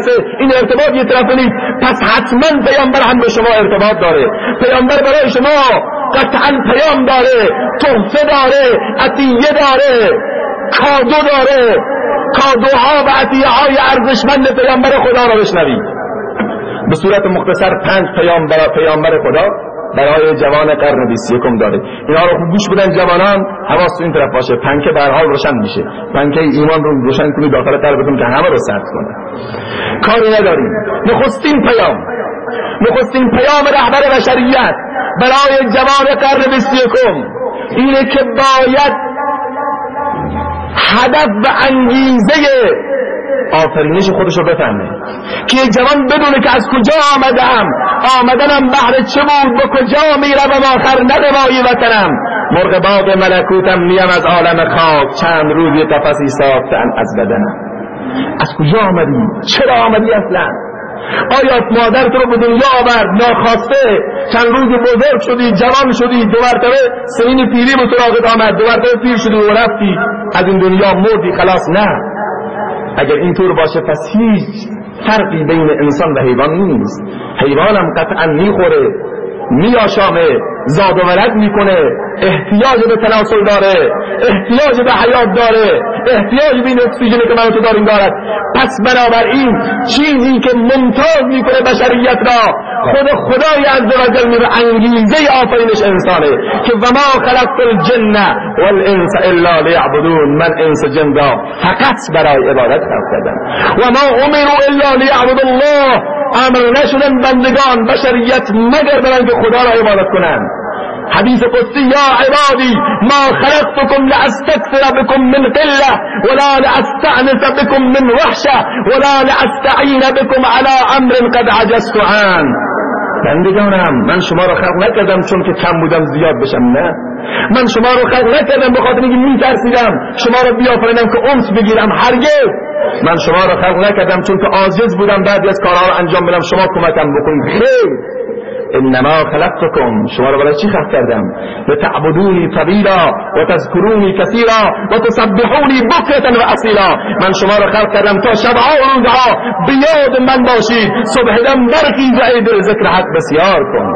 برسه این ارتباط یه طرفه نیست. پس حتما پیامبر هم به شما ارتباط داره. پیامبر برای شما قطعا پیام داره، تحفه داره، عطیه داره، کادو داره. کادوها و عطیه های ارزشمند پیامبر خدا را بشنوید. به صورت مختصر 5 پیامبر خدا برای جوان قرن 21 داره. اینا رو خوب گوش بدن جوانان، حواستون این طرف باشه. پنکه به هر حال روشن میشه. پنکه ایمان رو روشن کنید داخل قلبتون که همه رو سرد کنه. کاری نداریم. نخستین پیام رهبر بشریت برای جوان قرن 21 اینه که باید هدف و انگیزه آفرینش خودش رو بفهمه که یک جوان بدونه که از کجا آمدنم بهر چه بود، به کجا میرم و آخر نروای وطنم، مرغ باغ ملکوتم نیم از عالم خاک، چند روزی قفسی ساختن از بدنم. از کجا آمدی؟ چرا آمدی اصلا؟ آیا مادر تو رو به دنیا آورد ناخواسته؟ چند روز بزرگ شدی، جوان شدی، 2 مرتبه سنین پیری به سراغت آمد، 2 مرتبه پیر شدی و رفتی از این دنیا مردی خلاص؟ نه. اگر اینطور باشه پس هیچ فرقی بین انسان و حیوان نیست. حیوانم قطعا میخوره، میآشامه، زاد و ولد میکنه، احتیاج به تناسل داره، احتیاج به حیات داره، احتیاج به این اکسیژنی که من تو داریم دارد. پس بنابراین چیزی که ممتاز میکنه بشریت را خود خدای عزوجل میره انگیزه آفرینش انسانه که و ما خلقت الجن والانس الا لیعبدون، من انس جن را فقط برای عبادت خلق کردم. و ما امروا الا لیعبدوا الله، امر نشدن بندگان بشریت مگر برای که خدا را عبادت کنند. حدیث قدسی یا عبادی ما خلقتكم لاستكثر بكم من قله ولا لاستعنس بكم من وحشه ولا لاستعين بكم على امر قد عجزت عنه. بندگانم من شما را خلق نکردم چون که کم بودم زیاد بشم، نه. من شما را خلق نکردم به خاطر اینکه میترسیدم شما را بیافرینم که انس بگیرم، هرگز. من شما را خلق نکردم چون که عاجز بودم بعضی از کارها را انجام بدم شما کمکم بکنید، خیر. انما خلقتكم، شما را برای چی خلق کردم؟ لتعبدونی طویلا و تذکرونی کثیرا و تسبحونی بکرة و اصیلا. من شما را خلق کردم تا شبها و روزها به یاد من باشید، صبح دم برخیز و عید ذکر حق بسیار کن.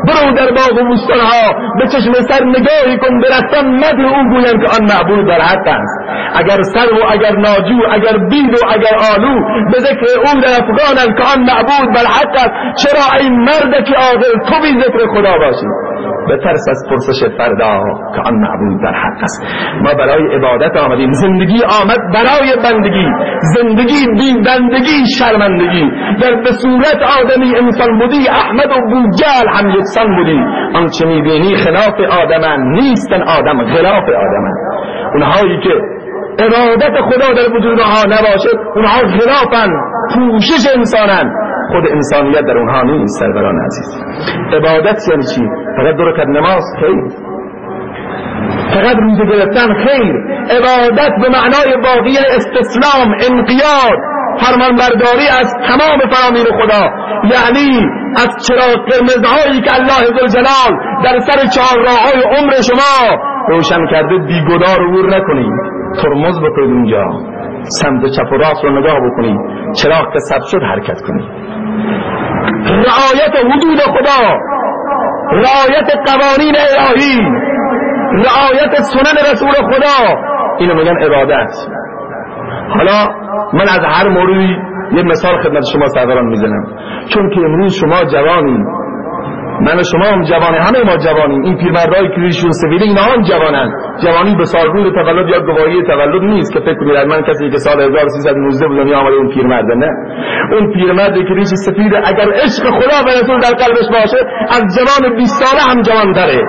برو در باغ و بستانها به چشم سر نگاهی کن، برفتن مدح او گویم که آن معبود در حق است. اگر سر و اگر ناجو، اگر بید و اگر آلو، به ذکر او در افغانند که آن معبود بر حق است. چرا ای مرد که عاقل تو بی ذکر خدا باشی؟ به ترس از پرسش فردا که آن معبود در حق است. ما برای عبادت آمدیم، زندگی آمد برای بندگی، زندگی بی بندگی شرمندگی. در به صورت آدمی انسان بودی احمد و بوجهل هم یکسان بودی. آنچه میبینی خلاف آدمن نیستن، آدم خلاف آدمن. اونهایی که ارادت خدا در وجود آنها نباشه اونها خلافن، پوشش انسانن، خود انسانیت در اونها نیست. سروران عزیز، عبادت یعنی چی؟ فقط 2 رکعت نماز؟ خیر. فقط روزه گرفتن؟ خیر. عبادت به معنای واقعی استسلام، انقیاد، فرمانبرداری از تمام فرامین خدا، یعنی از چراغ قرمزهایی که الله ذوالجلال در سر 4 راههای عمر شما روشن کرده بیگدار عبور نکنید، ترمز بکنید اونجا، سمت چپ و راست رو نگاه بکنید، چراغ که ثبت شد حرکت کنید. رعایت حدود خدا، رعایت قوانین الهی، رعایت سنن رسول خدا، اینو میگن عبادت. حالا من از هر موردی یه مثال خدمت شما سروران میزنم، چون که امروز شما جوانی، من و شما هم جوانه، همه ما جوانیم. این پیرمردایی که ریشون سفیده اینا هم جوانن. جوانی به سالروز تولد یا گواهی تولد نیست که فکر کنید من کسی که سال 1319 بود دنیا آمده اون پیرمرده، نه. اون پیرمردی که ریش سفیده اگر عشق خدا و رسول در قلبش باشه از جوان 20 ساله هم جوان داره.